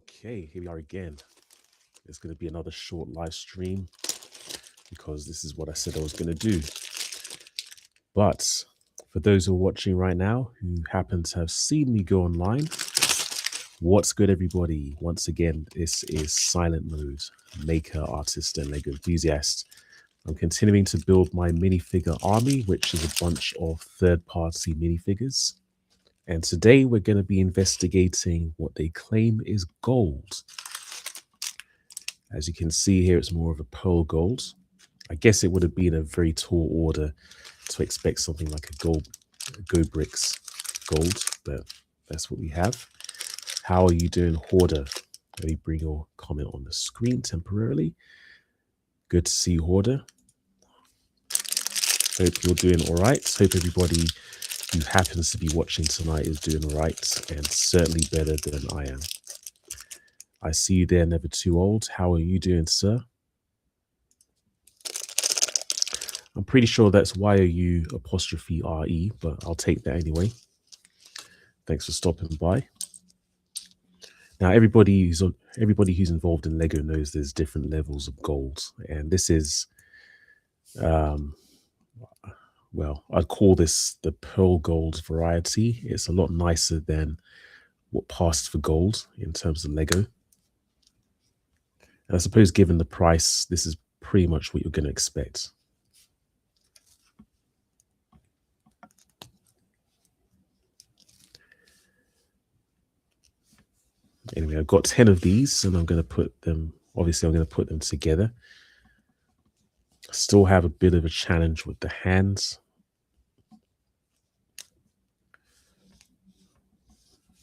Okay, here we are again. It's going to be another short live stream because this is what I said I was going to do. But for those who are watching right now who happen to have seen me go online, what's good, everybody? Once again, this is Silent Mode, maker, artist, and Lego enthusiast. I'm continuing to build my minifigure army, which is a bunch of third-party minifigures. And today we're going to be investigating what they claim is gold. As you can see here, it's more of a pearl gold. I guess it would have been a very tall order to expect something like a Go Bricks gold, but that's what we have. How are you doing, Hoarder? Let me bring your comment on the screen temporarily. Good to see you, Hoarder. Hope you're doing all right. Hope everybody who happens to be watching tonight is doing all right, and certainly better than I am. I see you there, Never Too Old. How are you doing, sir? I'm pretty sure that's YOU''RE, but I'll take that anyway. Thanks for stopping by. Now, everybody who's involved in Lego knows there's different levels of gold, and this is, well, I'd call this the pearl gold variety. It's a lot nicer than what passed for gold in terms of Lego. And I suppose given the price, this is pretty much what you're going to expect. Anyway, I've got 10 of these and I'm going to put them, obviously I'm going to put them together. Still have a bit of a challenge with the hands.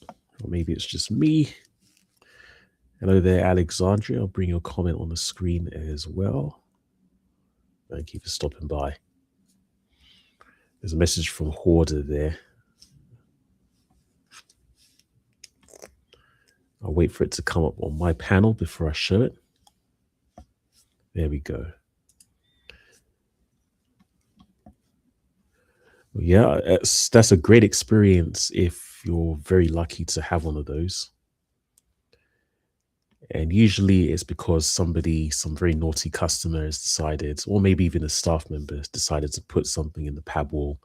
Or maybe it's just me. Hello there, Alexandria. I'll bring your comment on the screen as well. Thank you for stopping by. There's a message from Hoarder there. I'll wait for it to come up on my panel before I show it. There we go. Yeah, that's a great experience if you're very lucky to have one of those. And usually it's because some very naughty customer has decided, or maybe even a staff member has decided to put something in the pad wall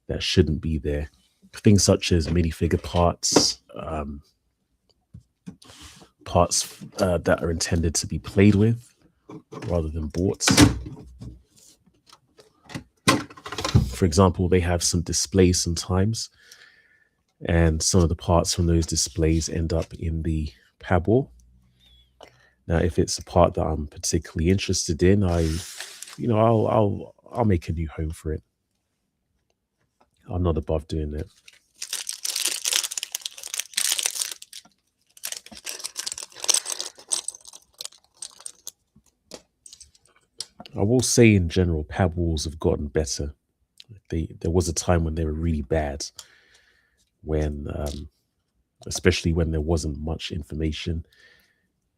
that shouldn't be there. Things such as minifigure parts, parts that are intended to be played with rather than bought. For example, they have some displays sometimes, and some of the parts from those displays end up in the pad wall. Now, if it's a part that I'm particularly interested in, I'll make a new home for it. I'm not above doing that. I will say in general, pad walls have gotten better. There was a time when they were really bad, when especially when there wasn't much information.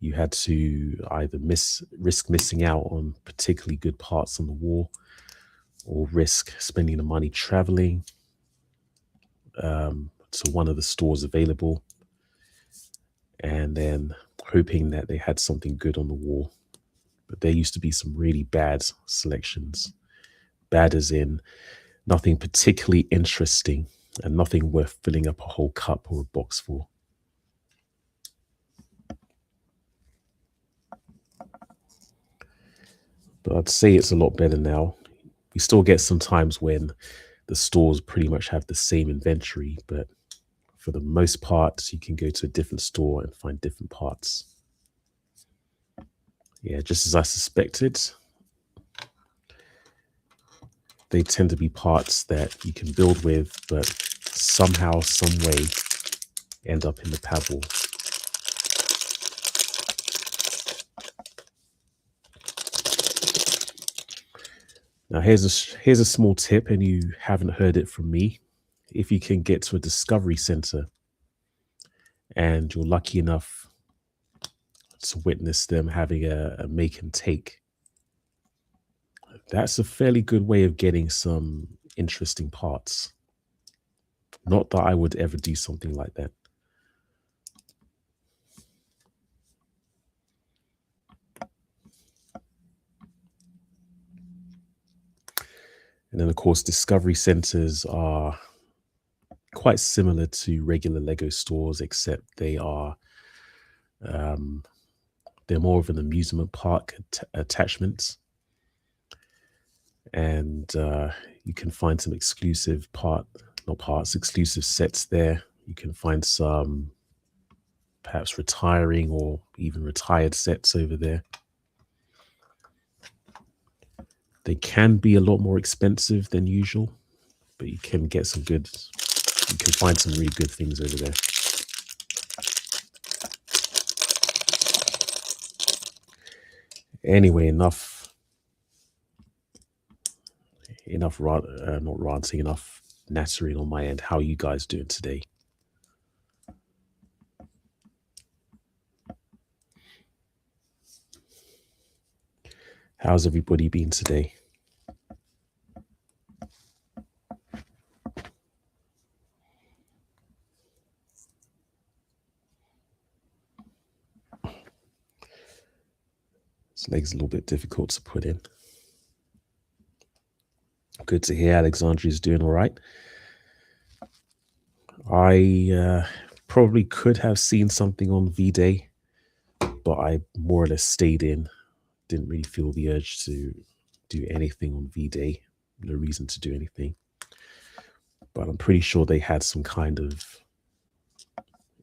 You had to either risk missing out on particularly good parts on the wall, or risk spending the money traveling to one of the stores available, and then hoping that they had something good on the wall. But there used to be some really bad selections. Bad as in nothing particularly interesting and nothing worth filling up a whole cup or a box for. But I'd say it's a lot better now. We still get some times when the stores pretty much have the same inventory, but for the most part, you can go to a different store and find different parts. Yeah, just as I suspected, they tend to be parts that you can build with, but somehow, some way, end up in the pad wall. Now, here's a small tip, and you haven't heard it from me. If you can get to a discovery center and you're lucky enough to witness them having a make and take, that's a fairly good way of getting some interesting parts. Not that I would ever do something like that. And then, of course, discovery centers are quite similar to regular Lego stores, except um, they're more of an amusement park attachment, and you can find some exclusive exclusive sets there. You can find some perhaps retiring or even retired sets over there. They can be a lot more expensive than usual, but you can find some really good things over there. Anyway, enough not ranting, enough nattering on my end. How are you guys doing today? How's everybody been today? This leg's a little bit difficult to put in. Good to hear Alexandria's doing all right. I probably could have seen something on V-Day, but I more or less stayed in. Didn't really feel the urge to do anything on V-Day. No reason to do anything. But I'm pretty sure they had some kind of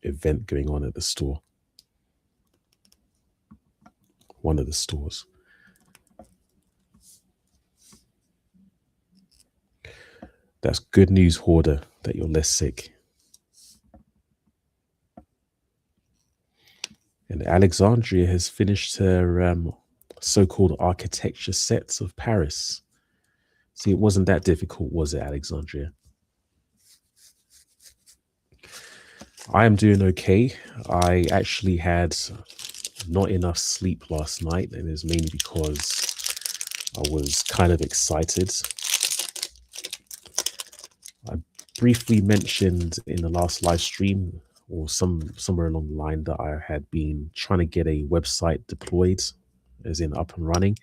event going on at the store. One of the stores. That's good news, Hoarder, that you're less sick. And Alexandria has finished her so-called architecture sets of Paris. See, it wasn't that difficult, was it, Alexandria? I am doing okay. I actually had not enough sleep last night, and it's mainly because I was kind of excited. I briefly mentioned in the last live stream or somewhere along the line that I had been trying to get a website deployed, as in up and running.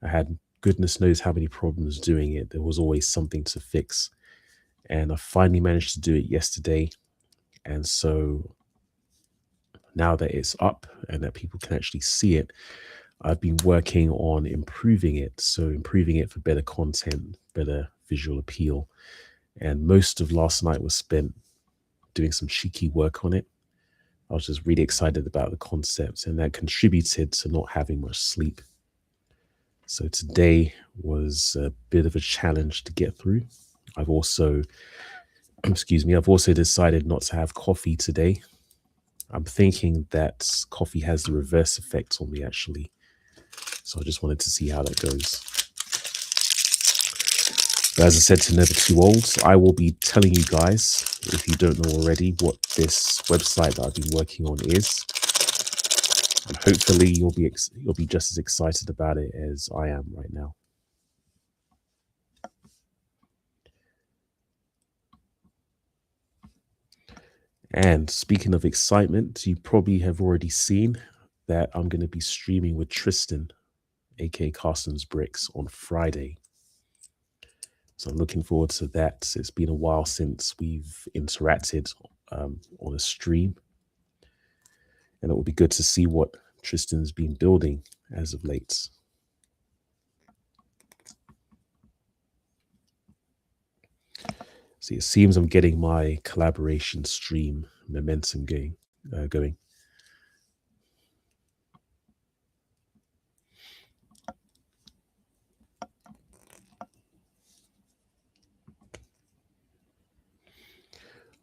I had goodness knows how many problems doing it. There was always something to fix. And I finally managed to do it yesterday. And so now that it's up and that people can actually see it, I've been working on improving it. So improving it for better content, better visual appeal. And most of last night was spent doing some cheeky work on it. I was just really excited about the concept, and that contributed to not having much sleep. So today was a bit of a challenge to get through. I've also decided not to have coffee today. I'm thinking that coffee has the reverse effect on me, actually. So I just wanted to see how that goes. But as I said to Never Too Old, I will be telling you guys, if you don't know already, what this website that I've been working on is. And hopefully you'll be just as excited about it as I am right now. And speaking of excitement, you probably have already seen that I'm going to be streaming with Tristan, aka Carson's Bricks, on Friday. So I'm looking forward to that. It's been a while since we've interacted on a stream. And it will be good to see what Tristan's been building as of late. See, it seems I'm getting my collaboration stream momentum going.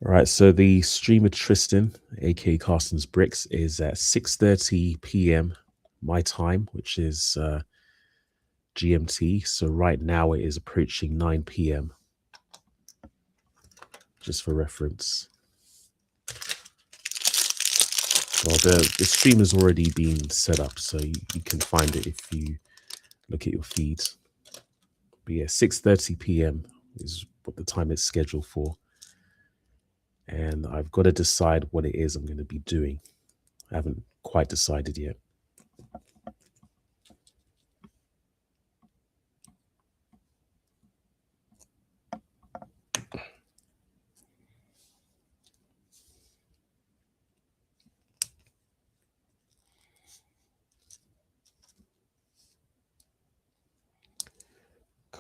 All right, so the stream with Tristan, aka Carson's Bricks, is at 6:30 p.m. my time, which is GMT. So right now it is approaching 9 p.m. just for reference. Well, the stream has already been set up, so you can find it if you look at your feed. But yeah, 6:30 p.m. is what the time is scheduled for. And I've got to decide what it is I'm going to be doing. I haven't quite decided yet.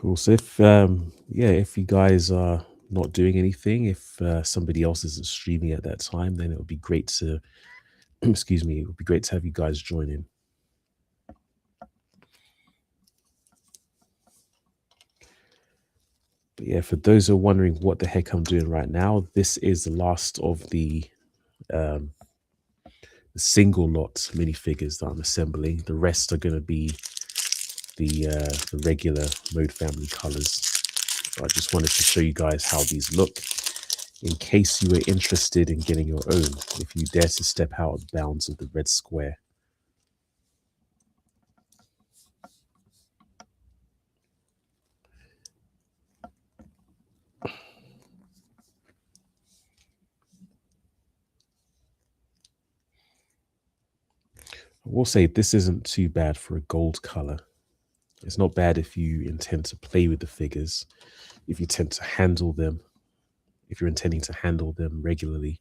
Cool. So if yeah, if you guys are not doing anything, if somebody else isn't streaming at that time, then it would be great to excuse me, it would be great to have you guys join in. But yeah, for those who are wondering what the heck I'm doing right now, this is the last of the single lot minifigures that I'm assembling. The rest are going to be the regular Mode family colors. I just wanted to show you guys how these look in case you were interested in getting your own, if you dare to step out of the bounds of the red square. I will say this isn't too bad for a gold color. It's not bad if you intend to play with the figures, if you tend to handle them, if you're intending to handle them regularly.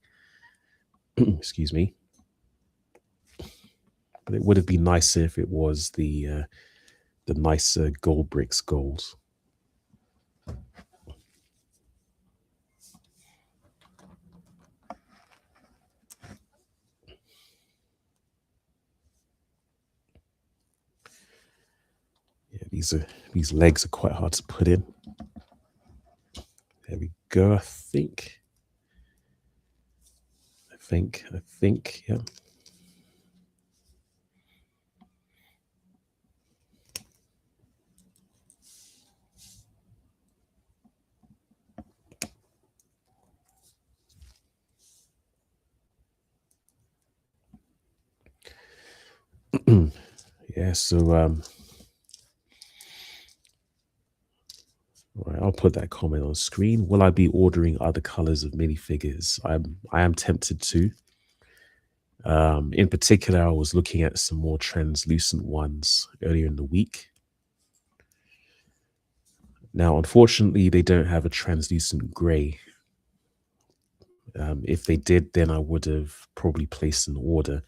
Excuse me. But it would have been nicer if it was the nicer gold bricks gold. Yeah, these legs are quite hard to put in. There we go. I think, yeah. Yeah, so right, I'll put that comment on screen. Will I be ordering other colors of minifigures? I am tempted to. In particular, I was looking at some more translucent ones earlier in the week. Now, unfortunately, they don't have a translucent gray. If they did, then I would have probably placed an order.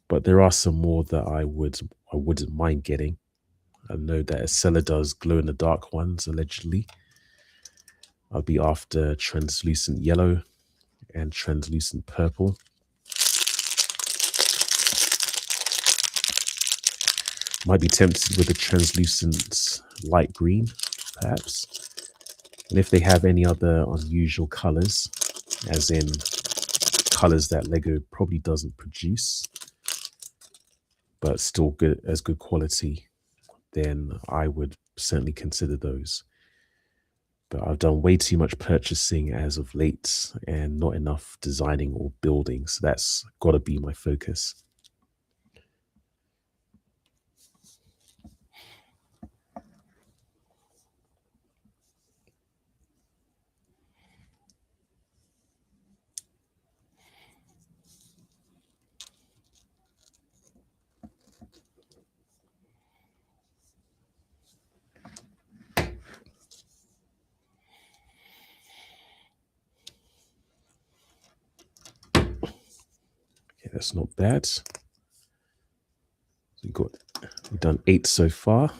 But there are some more that I wouldn't mind getting. I know that a seller does glow in the dark ones, allegedly. I'll be after translucent yellow and translucent purple. Might be tempted with a translucent light green, perhaps. And if they have any other unusual colors, as in colors that Lego probably doesn't produce, but still good as good quality, then I would certainly consider those. But I've done way too much purchasing as of late and not enough designing or building. So that's got to be my focus. Okay, that's not bad. So we've done 8 so far.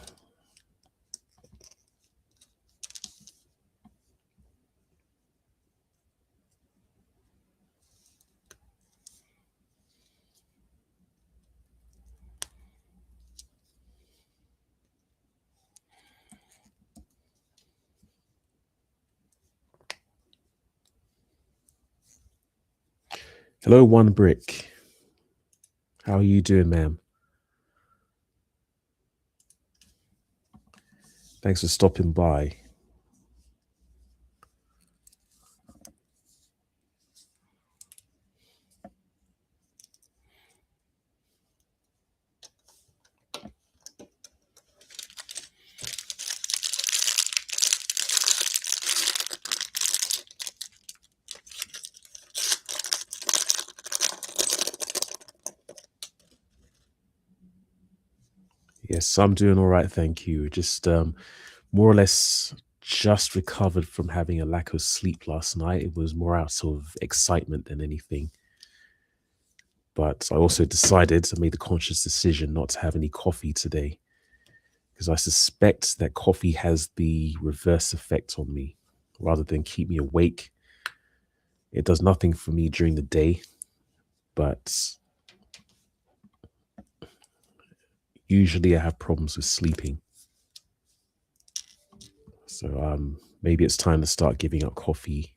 Hello, One Brick. How are you doing, ma'am? Thanks for stopping by. Yes, I'm doing all right, thank you. Just more or less just recovered from having a lack of sleep last night. It was more out of excitement than anything. But I also decided to make the conscious decision not to have any coffee today. because I suspect that coffee has the reverse effect on me. Rather than keep me awake, it does nothing for me during the day, but usually I have problems with sleeping. So maybe it's time to start giving up coffee,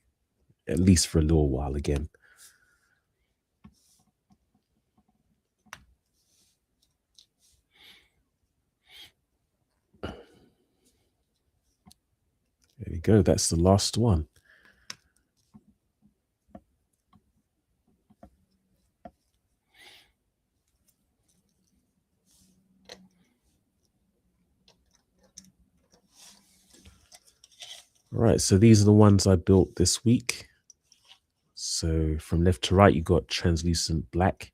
at least for a little while again. There we go. That's the last one. All right, so these are the ones I built this week. So from left to right, you got translucent black.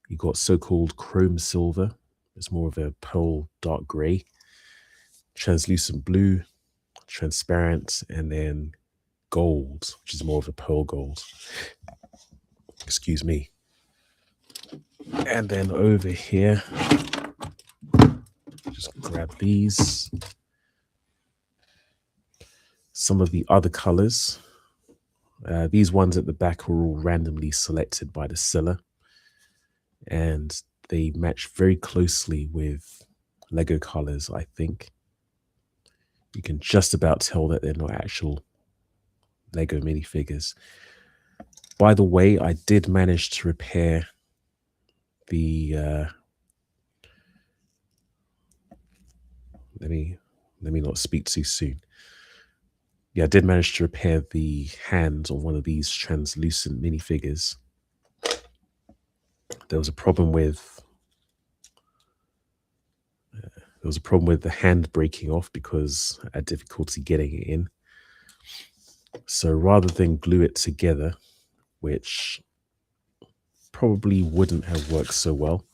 You got so-called chrome silver. It's more of a pearl dark gray. Translucent blue, transparent, and then gold, which is more of a pearl gold. Excuse me. And then over here, just grab these. Some of the other colors. These ones at the back were all randomly selected by the seller, and they match very closely with Lego colors, I think. You can just about tell that they're not actual Lego minifigures. By the way, I did manage to repair the let me not speak too soon. Yeah, I did manage to repair the hand on one of these translucent minifigures. There was a problem with the hand breaking off because I had difficulty getting it in. So rather than glue it together, which probably wouldn't have worked so well,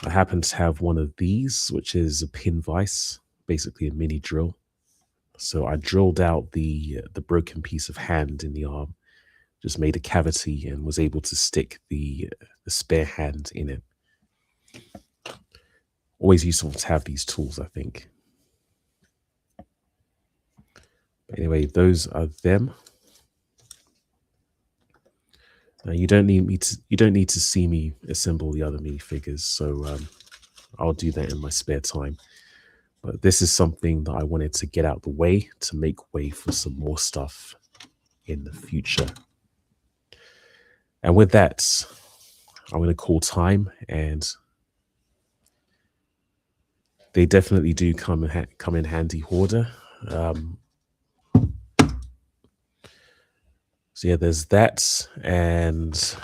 I happen to have one of these, which is a pin vise, basically a mini drill. So I drilled out the broken piece of hand in the arm, just made a cavity and was able to stick the spare hand in it. Always useful to have these tools, I think. Anyway, those are them. Now you don't need to see me assemble the other minifigures, so I'll do that in my spare time. But this is something that I wanted to get out the way to make way for some more stuff in the future. And with that, I'm going to call time, and they definitely do come in handy, hoarder. So yeah, there's that, and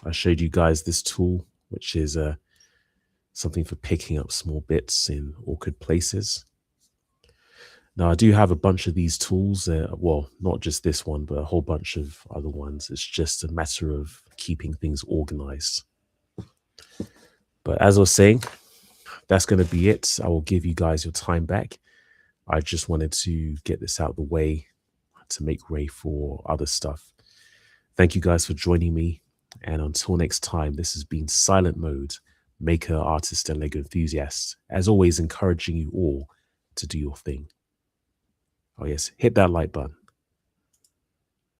I showed you guys this tool, which is something for picking up small bits in awkward places. Now, I do have a bunch of these tools, well, not just this one, but a whole bunch of other ones. It's just a matter of keeping things organized. But as I was saying, that's going to be it. I will give you guys your time back. I just wanted to get this out of the way to make way for other stuff. Thank you guys for joining me. And until next time, this has been Silent Mode, maker, artist, and Lego enthusiast. As always, encouraging you all to do your thing. Oh yes, hit that like button.